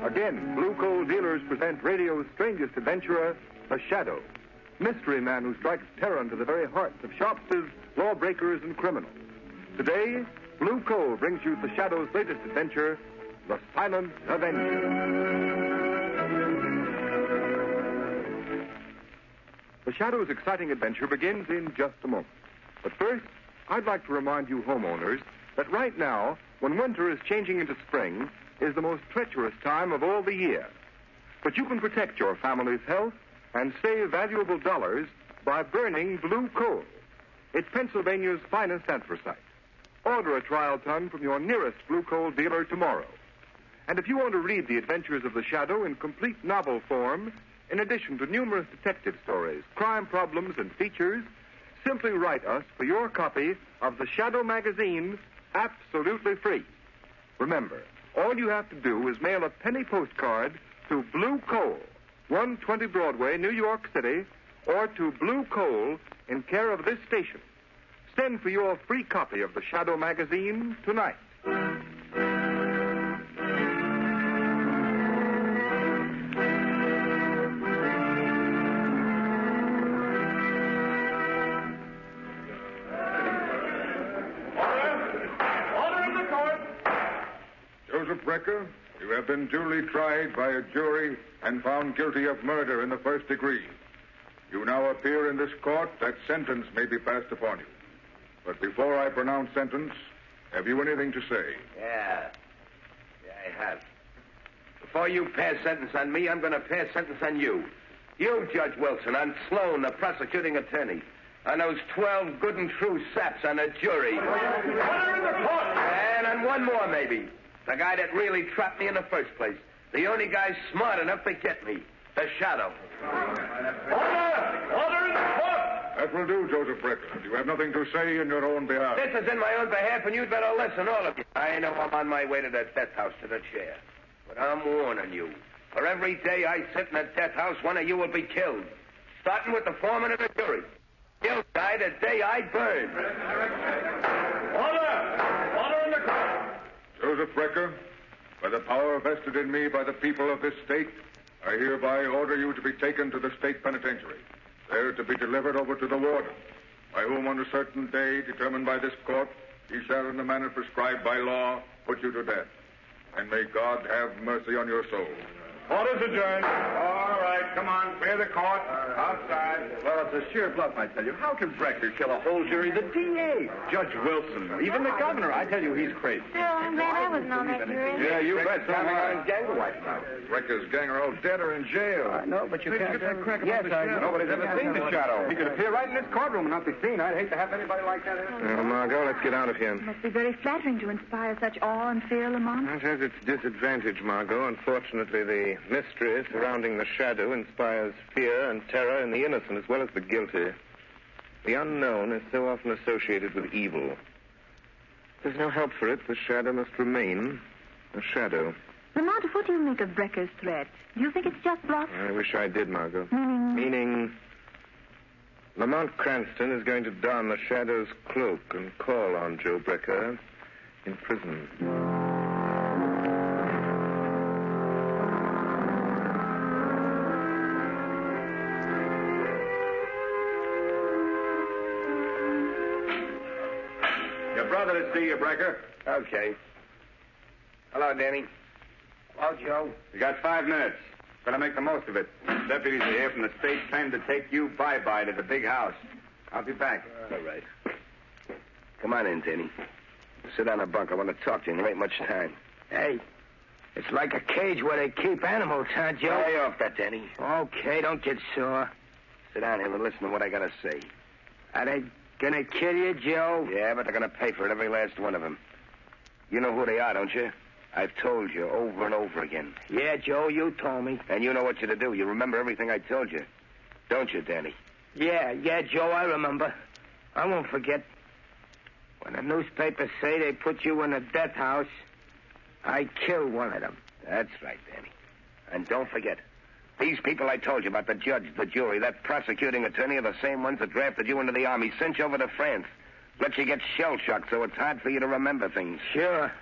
Again, Blue Coal dealers present radio's strangest adventurer, the Shadow. Mystery man who strikes terror into the very hearts of shopsters, lawbreakers, and criminals. Today, Blue Coal brings you the Shadow's latest adventure, the Silent Avenger. The Shadow's exciting adventure begins in just a moment. But first, I'd like to remind you homeowners that right now, when winter is changing into spring, is the most treacherous time of all the year. But you can protect your family's health and save valuable dollars by burning Blue Coal. It's Pennsylvania's finest anthracite. Order a trial ton from your nearest Blue Coal dealer tomorrow. And if you want to read the adventures of the Shadow in complete novel form, in addition to numerous detective stories, crime problems, and features, simply write us for your copy of the Shadow magazine, absolutely free. Remember, all you have to do is mail a penny postcard to Blue Coal, 120 Broadway, New York City, or to Blue Coal in care of this station. Send for your free copy of the Shadow magazine tonight. Brecker, you have been duly tried by a jury and found guilty of murder in the first degree. You now appear in this court that sentence may be passed upon you. But before I pronounce sentence, have you anything to say? Yeah, I have. Before you pass sentence on me, I'm going to pass sentence on you. You, Judge Wilson, on Sloan, the prosecuting attorney. On those 12 good and true saps on the jury. Order in the court! And on one more, maybe. The guy that really trapped me in the first place. The only guy smart enough to get me. The Shadow. Order! Order in the court! That will do, Joseph Brecker. You have nothing to say in your own behalf. This is in my own behalf, and you'd better listen, all of you. I know I'm on my way to the death house, to the chair. But I'm warning you. For every day I sit in the death house, one of you will be killed. Starting with the foreman of the jury. He'll die the day I burn. Order! Order in the court! Joseph Brecker, by the power vested in me by the people of this state, I hereby order you to be taken to the state penitentiary, there to be delivered over to the warden, by whom on a certain day determined by this court, he shall in the manner prescribed by law put you to death. And may God have mercy on your soul. Order's adjourned. All right, come on, clear the court. Outside. Well, it's a sheer bluff, I tell you. How can Brecker kill a whole jury? The DA, Judge Wilson, even the governor. I tell you, he's crazy. Well, I'm glad I wasn't on that jury. Yeah, you bet. Something on his gang are wiped out. Brecker's gang are all dead or in jail. I know, but you can't... Get that crack yes, about the Shadow. Nobody's ever seen the Shadow. He could appear right in this courtroom and not be seen. I'd hate to have anybody like that in. Well, Margot, let's get out of here. It must be very flattering to inspire such awe and fear, Lamont. It has its disadvantage, Margot. Unfortunately, the mystery surrounding the Shadow inspires fear and terror in the innocent as well as the guilty. The unknown is so often associated with evil. There's no help for it. The Shadow must remain a shadow. Lamont, what do you make of Brecker's threat? Do you think it's just bluff? I wish I did, Margot. Meaning Lamont Cranston is going to don the Shadow's cloak and call on Joe Brecker in prison. Brother to see you, Brecker. Okay. Hello, Danny. Hello, Joe. You got 5 minutes. Better make the most of it. Deputies are here from the state trying to take you bye-bye to the big house. I'll be back. All right. Come on in, Danny. Sit on a bunk. I want to talk to you. There ain't much time. Hey, it's like a cage where they keep animals, huh, Joe? Lay off that, Danny. Okay, don't get sore. Sit down here and listen to what I got to say. Are they gonna kill you, Joe? Yeah, but they're going to pay for it, every last one of them. You know who they are, don't you? I've told you over and over again. Yeah, Joe, you told me. And you know what you're to do. You remember everything I told you. Don't you, Danny? Yeah, Joe, I remember. I won't forget. When the newspapers say they put you in a death house, I killed one of them. That's right, Danny. And don't forget, These people I told you about, the judge, the jury, that prosecuting attorney are the same ones that drafted you into the army, sent you over to France. Let you get shell-shocked so it's hard for you to remember things. Sure.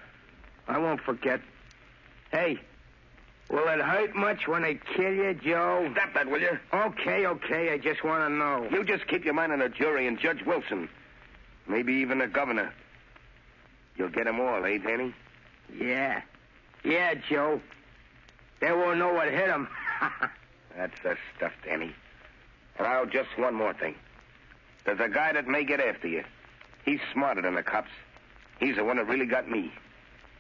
I won't forget. Hey, will it hurt much when they kill you, Joe? Stop that, will you? Okay. I just want to know. You just keep your mind on the jury and Judge Wilson. Maybe even the governor. You'll get them all, eh, Danny? Yeah, Joe. They won't know what hit them. That's the stuff, Danny. Now, just one more thing. There's a guy that may get after you. He's smarter than the cops. He's the one that really got me.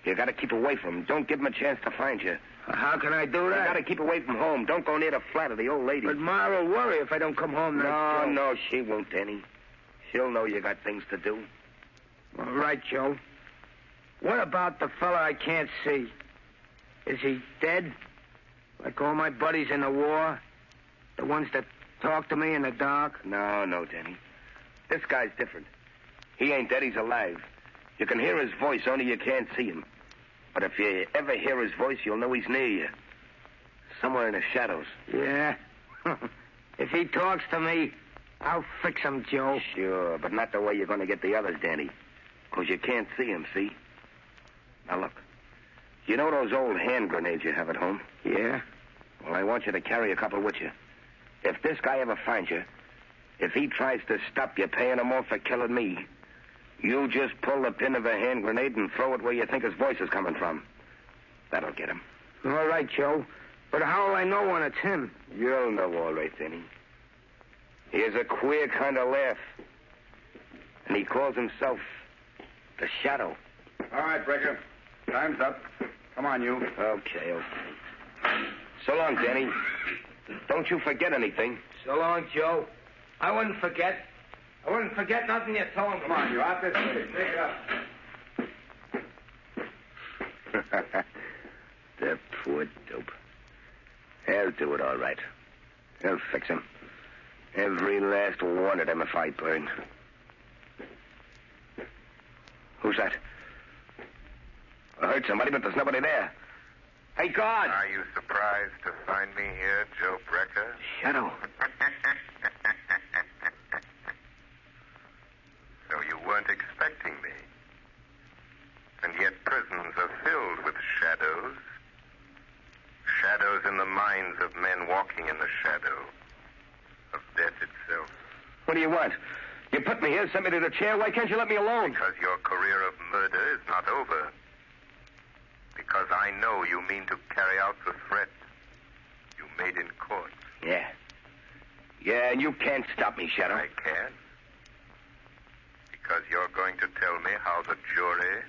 You gotta keep away from him. Don't give him a chance to find you. How can I do that? You gotta keep away from home. Don't go near the flat of the old lady. But Ma will worry if I don't come home now. No, she won't, Danny. She'll know you got things to do. All right, Joe. What about the fella I can't see? Is he dead? Like all my buddies in the war? The ones that talk to me in the dark? No, Danny. This guy's different. He ain't dead, he's alive. You can hear his voice, only you can't see him. But if you ever hear his voice, you'll know he's near you. Somewhere in the shadows. Yeah? If he talks to me, I'll fix him, Joe. Sure, but not the way you're going to get the others, Danny. Because you can't see him, see? Now, look. You know those old hand grenades you have at home? Yeah? Well, I want you to carry a couple with you. If this guy ever finds you, if he tries to stop you paying him off for killing me, you just pull the pin of a hand grenade and throw it where you think his voice is coming from. That'll get him. All right, Joe. But how will I know when it's him? You'll know all right, Danny. He has a queer kind of laugh. And he calls himself the Shadow. All right, Brecker. Time's up. Come on, you. Okay. So long, Danny. Don't you forget anything. So long, Joe. I wouldn't forget. I wouldn't forget nothing you told him. Come on, you. Out this way. Take it up. The poor dope. He'll do it all right. He'll fix him. Every last one of them if I burn. Who's that? I heard somebody, but there's nobody there. Hey, guard! Are you surprised to find me here, Joe Brecker? Shadow. So you weren't expecting me. And yet prisons are filled with shadows. Shadows in the minds of men walking in the shadow of death itself. What do you want? You put me here, sent me to the chair. Why can't you let me alone? Because your career of murder is not over. Because I know you mean to carry out the threat you made in court. Yeah. Yeah, and you can't stop me, Shadow. I can. Because you're going to tell me how the jury,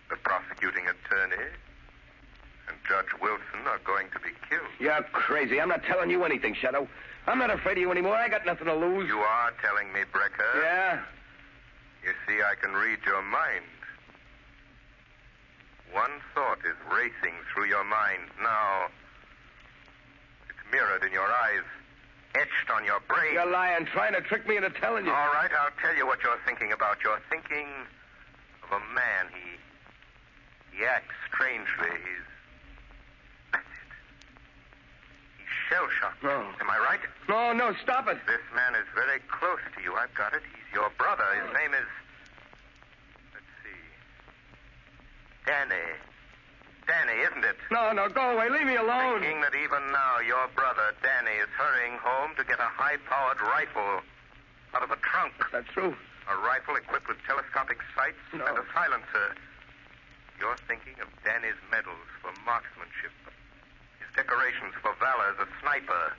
the prosecuting attorney, and Judge Wilson are going to be killed. You're crazy. I'm not telling you anything, Shadow. I'm not afraid of you anymore. I got nothing to lose. You are telling me, Brecker. Yeah? You see, I can read your mind. One thought is racing through your mind now. It's mirrored in your eyes, etched on your brain. You're lying, trying to trick me into telling you. All right, I'll tell you what you're thinking about. You're thinking of a man. He acts strangely. That's it. He's shell-shocked. No. Am I right? No, stop it. This man is very close to you. I've got it. He's your brother. His name is... Let's see. Danny, isn't it? No, go away. Leave me alone. Thinking that even now your brother, Danny, is hurrying home to get a high-powered rifle out of a trunk. That's true. A rifle equipped with telescopic sights No. and a silencer. You're thinking of Danny's medals for marksmanship. His decorations for valor as a sniper.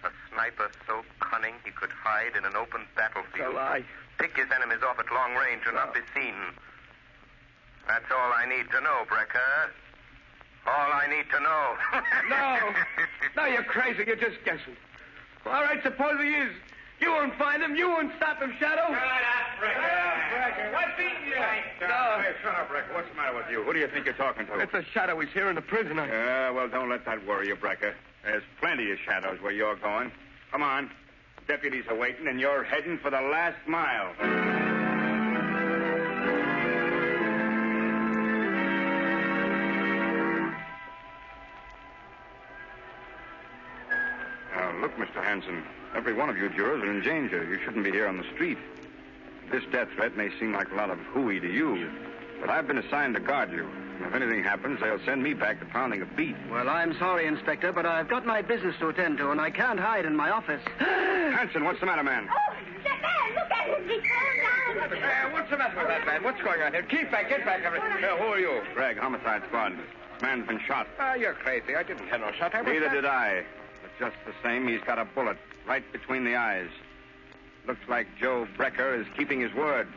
A sniper so cunning he could hide in an open battlefield. It's a lie. Pick his enemies off at long range and not be seen. That's all I need to know, Brecker. All I need to know. No, you're crazy. You're just guessing. All right, suppose he is. You won't find him. You won't stop him, Shadow. Shut up, Brecker. What's beating you? No. Hey, shut up, Brecker. What's the matter with you? Who do you think you're talking to? It's a Shadow. He's here in the prison. Well, don't let that worry you, Brecker. There's plenty of shadows where you're going. Come on. Deputies are waiting, and you're heading for the last mile. Hanson. Every one of you jurors are in danger. You shouldn't be here on the street. This death threat may seem like a lot of hooey to you, but I've been assigned to guard you. If anything happens, they'll send me back to pounding a beat. Well, I'm sorry, Inspector, but I've got my business to attend to, and I can't hide in my office. Hanson, what's the matter, man? Oh, that man, look at him. He's falling down. What's the matter with that man? What's going on here? Keep back, get back. Who are you? Greg, homicide squad. Man's been shot. You're crazy. I didn't have no shot. Neither did I. But just the same, he's got a bullet right between the eyes. Looks like Joe Brecker is keeping his word.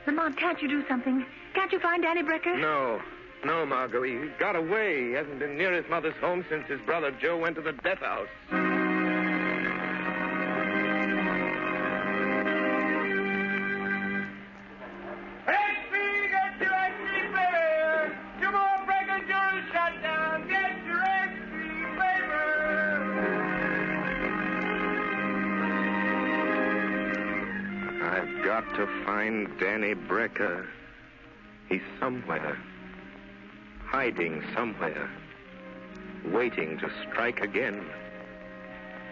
Lamont, can't you do something? Can't you find Danny Brecker? No, Margot. He got away. He hasn't been near his mother's home since his brother Joe went to the death house. I've got to find Danny Brecker. He's somewhere. Hiding somewhere. Waiting to strike again.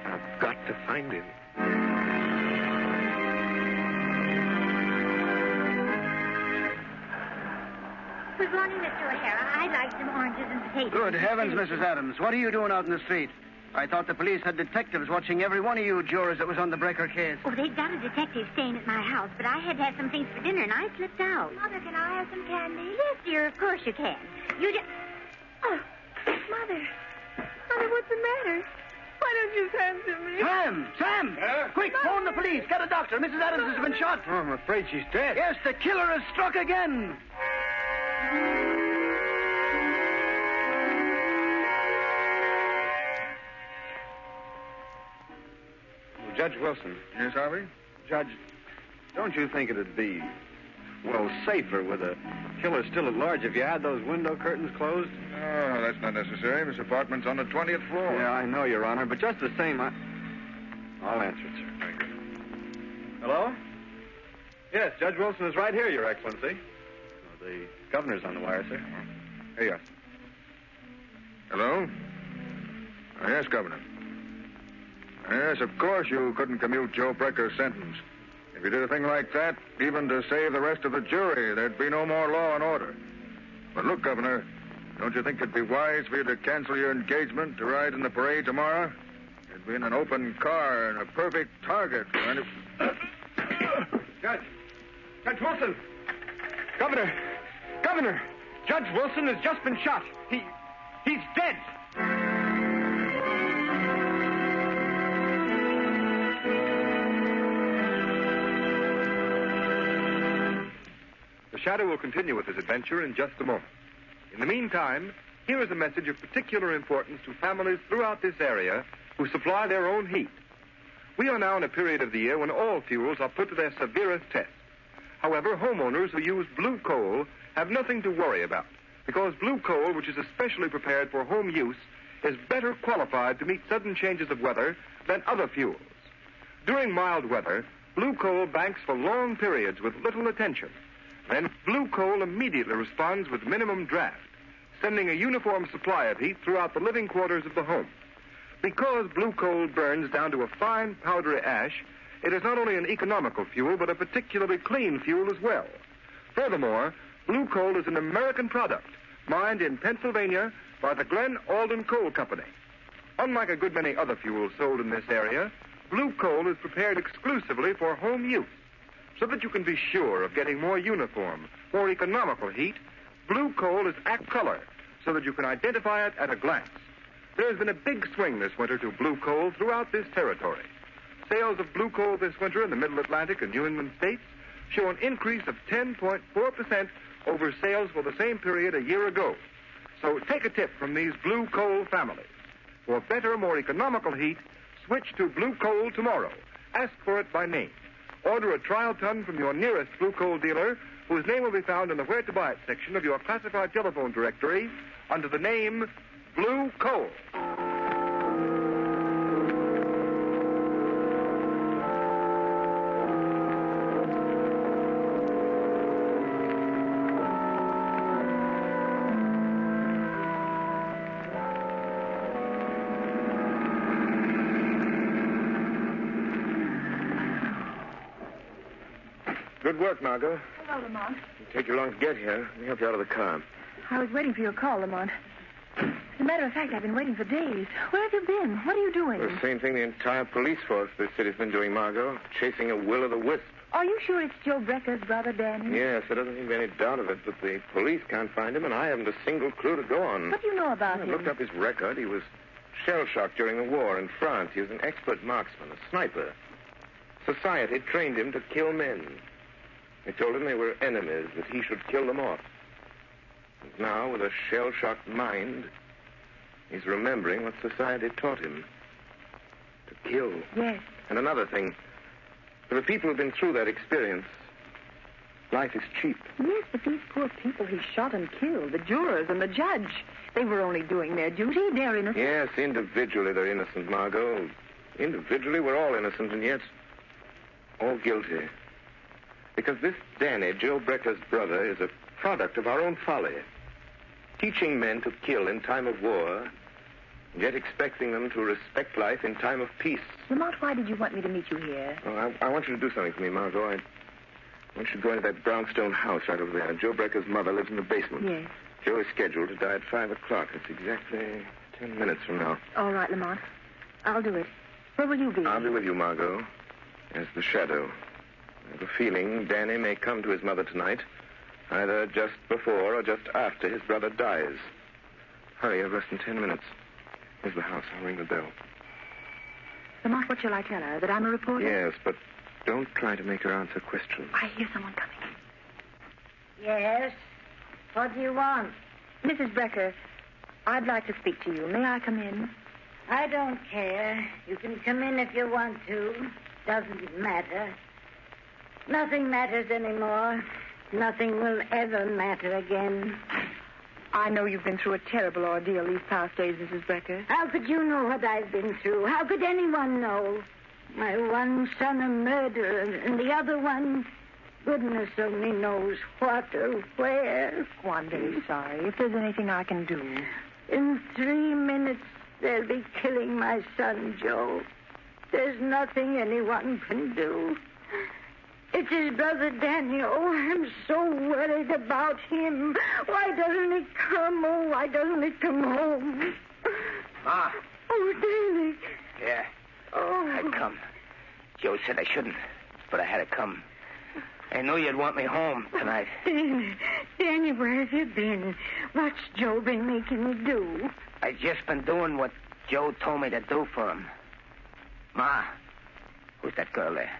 I've got to find him. Good morning, Mr. O'Hara. I'd like some oranges and potatoes. Good heavens, Mrs. Adams. What are you doing out in the street? I thought the police had detectives watching every one of you jurors that was on the Brecker case. Oh, they've got a detective staying at my house, but I had to have some things for dinner, and I slipped out. Mother, can I have some candy? Yes, dear, of course you can. You just... Oh, Mother. Mother, what's the matter? Why don't you answer me? Sam! Quick, phone the police. Get a doctor. Mrs. Adams has been shot. Oh, I'm afraid she's dead. Yes, the killer has struck again. Judge Wilson. Yes, Harvey? Judge, don't you think it'd be, well, safer with a killer still at large if you had those window curtains closed? Oh, that's not necessary. This apartment's on the 20th floor. Yeah, I know, Your Honor, but just the same, I'll answer it, sir. Thank you. Hello? Yes, Judge Wilson is right here, Your Excellency. The governor's on the wire, sir. Hey, yes. Hello? Yes, Governor. Yes, of course you couldn't commute Joe Brecker's sentence. If you did a thing like that, even to save the rest of the jury, there'd be no more law and order. But look, Governor, don't you think it'd be wise for you to cancel your engagement to ride in the parade tomorrow? You'd be in an open car and a perfect target for any... Judge Wilson! Governor! Judge Wilson has just been shot. He's dead. The Shadow will continue with his adventure in just a moment. In the meantime, here is a message of particular importance to families throughout this area who supply their own heat. We are now in a period of the year when all fuels are put to their severest test. However, homeowners who use blue coal have nothing to worry about, because blue coal, which is especially prepared for home use, is better qualified to meet sudden changes of weather than other fuels. During mild weather, blue coal banks for long periods with little attention. Then blue coal immediately responds with minimum draft, sending a uniform supply of heat throughout the living quarters of the home. Because blue coal burns down to a fine, powdery ash, it is not only an economical fuel, but a particularly clean fuel as well. Furthermore, blue coal is an American product, mined in Pennsylvania by the Glen Alden Coal Company. Unlike a good many other fuels sold in this area, blue coal is prepared exclusively for home use. So that you can be sure of getting more uniform, more economical heat, blue coal is act color, so that you can identify it at a glance. There has been a big swing this winter to blue coal throughout this territory. Sales of blue coal this winter in the Middle Atlantic and New England states show an increase of 10.4% over sales for the same period a year ago. So take a tip from these blue coal families. For better, more economical heat, switch to blue coal tomorrow. Ask for it by name. Order a trial ton from your nearest blue coal dealer, whose name will be found in the Where to Buy It section of your classified telephone directory under the name Blue Coal. Good work, Margot. Hello, Lamont. It'll take you long to get here. Let me help you out of the car. I was waiting for your call, Lamont. As a matter of fact, I've been waiting for days. Where have you been? What are you doing? The same thing the entire police force of this city's been doing, Margot. Chasing a will-o'-the-wisp. Are you sure it's Joe Brecker's brother, Danny? Yes, there doesn't seem to be any doubt of it, but the police can't find him, and I haven't a single clue to go on. What do you know about I him? looked up his record. He was shell-shocked during the war in France. He was an expert marksman, a sniper. Society trained him to kill men. They told him they were enemies, that he should kill them off. And now, with a shell-shocked mind, he's remembering what society taught him. To kill. Yes. And another thing. For the people who've been through that experience, life is cheap. Yes, but these poor people he shot and killed, the jurors and the judge, they were only doing their duty. They're innocent. Yes, individually they're innocent, Margot. Individually we're all innocent, and yet all guilty. Because this Danny, Joe Brecker's brother, is a product of our own folly. Teaching men to kill in time of war, yet expecting them to respect life in time of peace. Lamont, why did you want me to meet you here? Oh, I want you to do something for me, Margot. I want you to go into that brownstone house right over there. Joe Brecker's mother lives in the basement. Yes. Joe is scheduled to die at 5 o'clock. It's exactly 10 minutes from now. All right, Lamont. I'll do it. Where will you be? I'll be with you, Margot, as the shadow. I have a feeling Danny may come to his mother tonight, either just before or just after his brother dies. Hurry, you have less than 10 minutes. Here's the house. I'll ring the bell. Lamont, what shall I tell her? That I'm a reporter? Yes, but don't try to make her answer questions. I hear someone coming. Yes? What do you want? Mrs. Brecker, I'd like to speak to you. May I come in? I don't care. You can come in if you want to. Doesn't matter. Nothing matters anymore. Nothing will ever matter again. I know you've been through a terrible ordeal these past days, Mrs. Brecker. How could you know what I've been through? How could anyone know? My one son a murderer, and the other one, goodness only knows what or where. Oh, I'm very sorry. If there's anything I can do. In 3 minutes, they'll be killing my son, Joe. There's nothing anyone can do. It's his brother Danny. Oh, I'm so worried about him. Why doesn't he come? Oh, why doesn't he come home? Ma. Oh, Danny. Yeah. Oh. I'd come. Joe said I shouldn't, but I had to come. I knew you'd want me home tonight. Danny, where have you been? What's Joe been making you do? I just been doing what Joe told me to do for him. Ma, who's that girl there?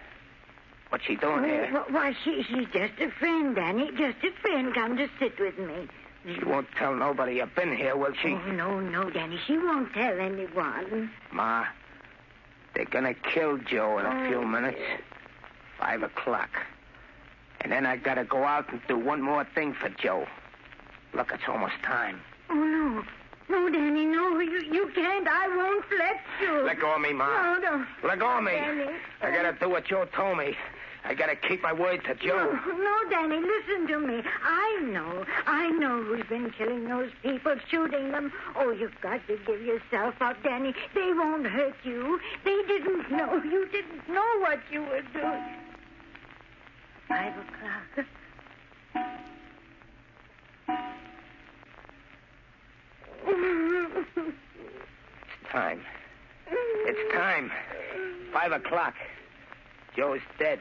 What's she doing here? Why, she's just a friend, Danny. Just a friend. Come to sit with me. She won't tell nobody I've been here, will she? Oh, no, Danny. She won't tell anyone. Ma, they're gonna kill Joe in a few minutes. 5 o'clock. And then I gotta go out and do one more thing for Joe. Look, it's almost time. Oh, no. No, Danny, no. You can't. I won't let you. Let go of me, Ma. No. Let go of me. Danny. I gotta do what Joe told me. I gotta keep my word to Joe. No, Danny, listen to me. I know who's been killing those people, shooting them. Oh, you've got to give yourself up, Danny. They won't hurt you. They didn't know. You didn't know what you were doing. 5 o'clock. It's time. It's time. 5 o'clock. Joe's dead.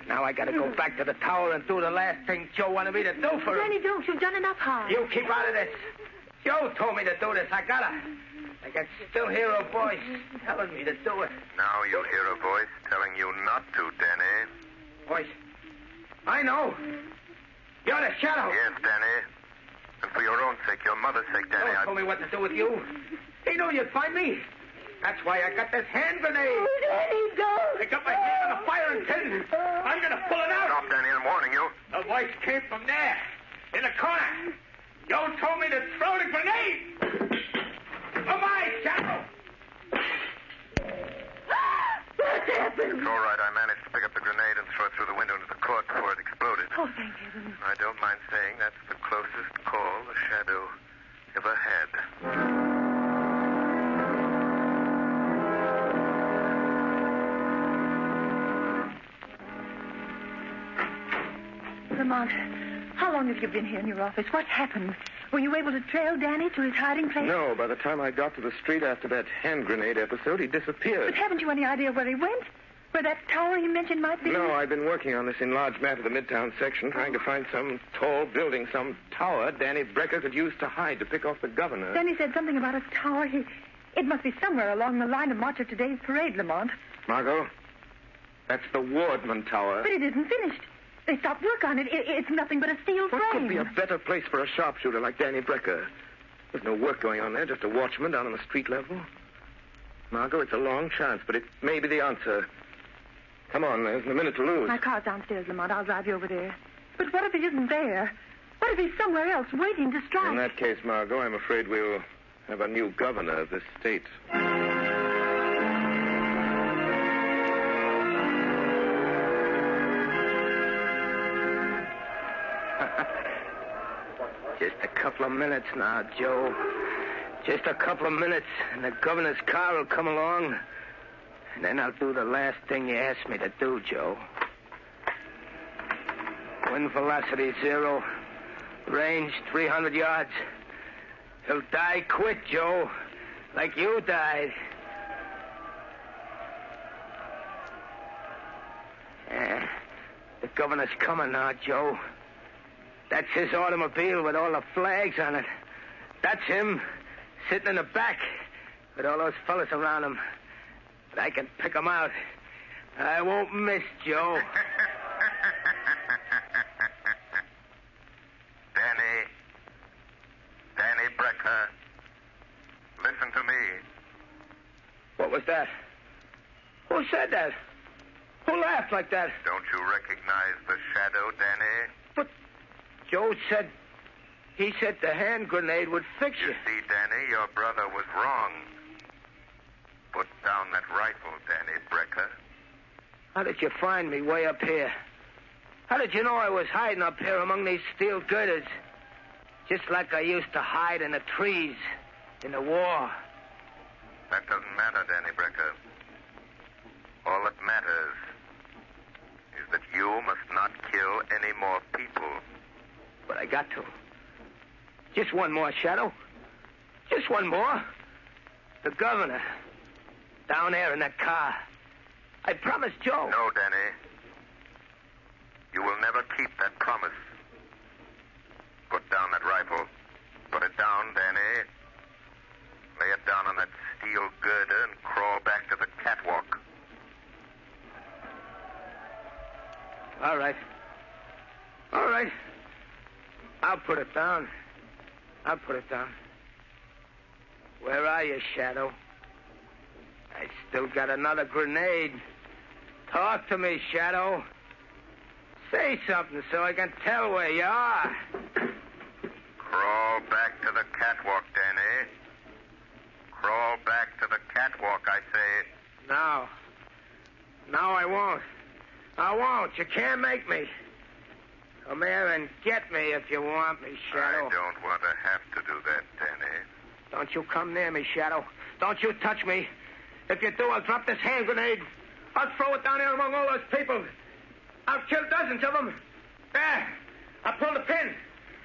Now I gotta go back to the tower and do the last thing Joe wanted me to do for him. Danny, don't. You've done enough harm. You keep out of this. Joe told me to do this. I gotta. I can still hear a voice telling me to do it. Now you'll hear a voice telling you not to, Danny. Voice? I know. You're the shadow. Yes, Danny. And for your own sake, your mother's sake, Danny, Joe told me what to do with you. He knew you'd find me. That's why I got this hand grenade. Oh, Danny, don't. I got my hand on the firing pin. I'm gonna pull it out. Stop, Danny, I'm warning you. The voice came from there, in the corner. Joe told me to throw the grenade. Oh, my shadow. What happened? It's all right. I managed to pick up the grenade and throw it through the window into the court before it exploded. Oh, thank heaven. I don't mind saying that's the closest call the shadow ever had. Lamont, how long have you been here in your office? What's happened? Were you able to trail Danny to his hiding place? No, by the time I got to the street after that hand grenade episode, he disappeared. But haven't you any idea where he went? Where that tower he mentioned might be? No, I've been working on this enlarged map of the Midtown section, trying to find some tall building, some tower Danny Brecker could use to hide, to pick off the governor. Danny said something about a tower. It must be somewhere along the line of march of today's parade, Lamont. Margot, that's the Wardman Tower. But it isn't finished. They stopped work on it. It's nothing but a steel frame. What could be a better place for a sharpshooter like Danny Brecker? There's no work going on there, just a watchman down on the street level. Margot, it's a long chance, but it may be the answer. Come on, there's a minute to lose. My car's downstairs, Lamont. I'll drive you over there. But what if he isn't there? What if he's somewhere else, waiting to strike? In that case, Margot, I'm afraid we'll have a new governor of this state. Just a couple of minutes now, Joe. Just a couple of minutes, and the governor's car will come along. And then I'll do the last thing you asked me to do, Joe. Wind velocity 0. Range 300 yards. He'll die quick, Joe. Like you died. Yeah. The governor's coming now, Joe. That's his automobile with all the flags on it. That's him, sitting in the back with all those fellas around him. But I can pick them out. I won't miss, Joe. Danny Brecker, listen to me. What was that? Who said that? Who laughed like that? Don't you recognize the shadow, Danny? But Joe said... He said the hand grenade would fix you. You see, Danny, your brother was wrong. Put down that rifle, Danny Brecker. How did you find me way up here? How did you know I was hiding up here among these steel girders? Just like I used to hide in the trees in the war. That doesn't matter, Danny Brecker. All that matters is that you must not kill any more people. But I got to. Just one more, Shadow. Just one more. The governor. Down there in that car. I promised Joe. No, Danny. You will never keep that promise. Put down that rifle. Put it down, Danny. Lay it down on that steel girder and crawl back to the catwalk. All right. All right. I'll put it down. I'll put it down. Where are you, Shadow? I still got another grenade. Talk to me, Shadow. Say something so I can tell where you are. Crawl back to the catwalk, Danny. Crawl back to the catwalk, I say. No. No, I won't. I won't. You can't make me. Come here and get me if you want me, Shadow. I don't want to have to do that, Danny. Don't you come near me, Shadow. Don't you touch me. If you do, I'll drop this hand grenade. I'll throw it down here among all those people. I'll kill dozens of them. There. I'll pull the pin.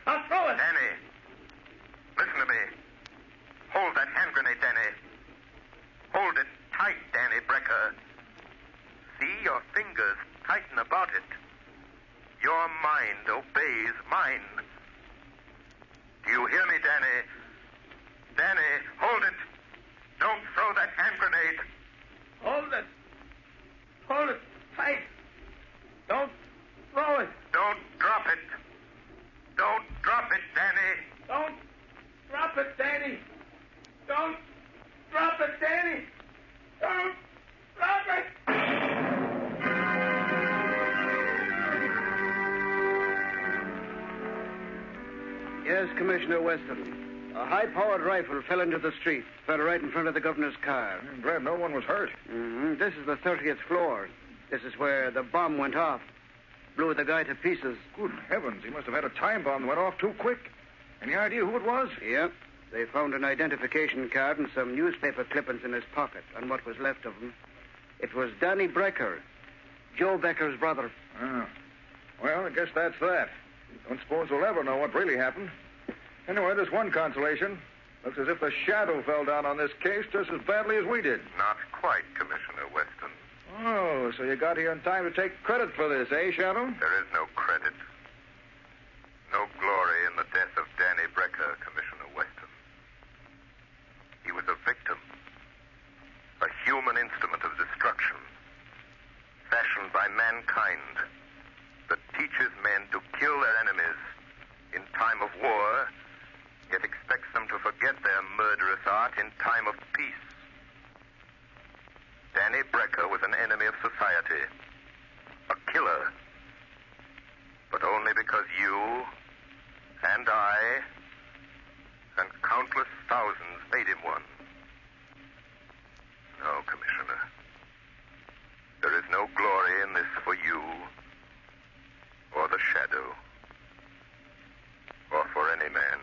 I'll throw it. Danny, listen to me. Hold that hand grenade, Danny. Hold it tight, Danny Brecker. See your fingers tighten about it. Your mind obeys mine. Do you hear me, Danny? Danny, hold it. Don't throw that hand grenade. Hold it. Hold it tight. Don't throw it. Don't drop it. Don't drop it, Danny. Don't drop it, Danny. Don't drop it, Danny. Don't drop it. Yes, Commissioner Weston. A high-powered rifle fell into the street, fell right in front of the governor's car. I'm glad no one was hurt. Mm-hmm. This is the 30th floor. This is where the bomb went off. Blew the guy to pieces. Good heavens, he must have had a time bomb that went off too quick. Any idea who it was? Yep. They found an identification card and some newspaper clippings in his pocket, and what was left of him. It was Danny Brecker, Joe Becker's brother. Oh. Well, I guess that's that. Don't suppose we'll ever know what really happened. Anyway, there's one consolation. Looks as if the shadow fell down on this case just as badly as we did. Not quite, Commissioner Weston. Oh, so you got here in time to take credit for this, eh, Shadow? There is no credit. No glory in the death of Danny Brecker, Commissioner Weston. He was a victim. A human instrument of destruction. Fashioned by mankind. That teaches men to kill their enemies in time of war, yet expects them to forget their murderous art in time of peace. Danny Brecker was an enemy of society. A killer. But only because you and I and countless thousands made him one. No, Commissioner. There is no glory in this for you, or the Shadow, or for any man.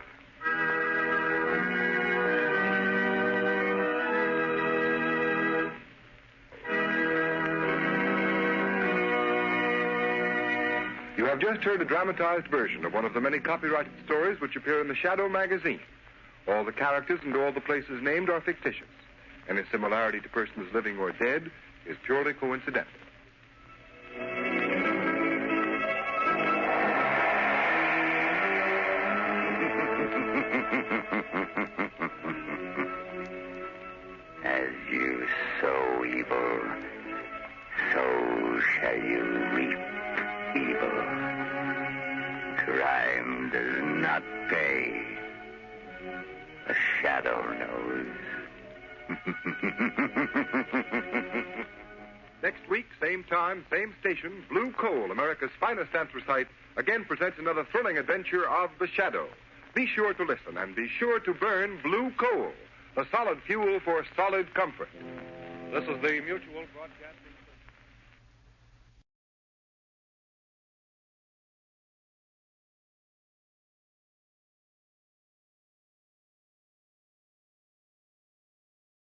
You have just heard a dramatized version of one of the many copyrighted stories which appear in the Shadow magazine. All the characters and all the places named are fictitious. Any similarity to persons living or dead is purely coincidental. As you sow evil, so shall you reap evil. Crime does not pay. The Shadow knows. Next week, same time, same station, Blue Coal, America's finest anthracite, again presents another thrilling adventure of the Shadow. Be sure to listen and be sure to burn Blue Coal, the solid fuel for solid comfort. This is the Mutual Broadcasting...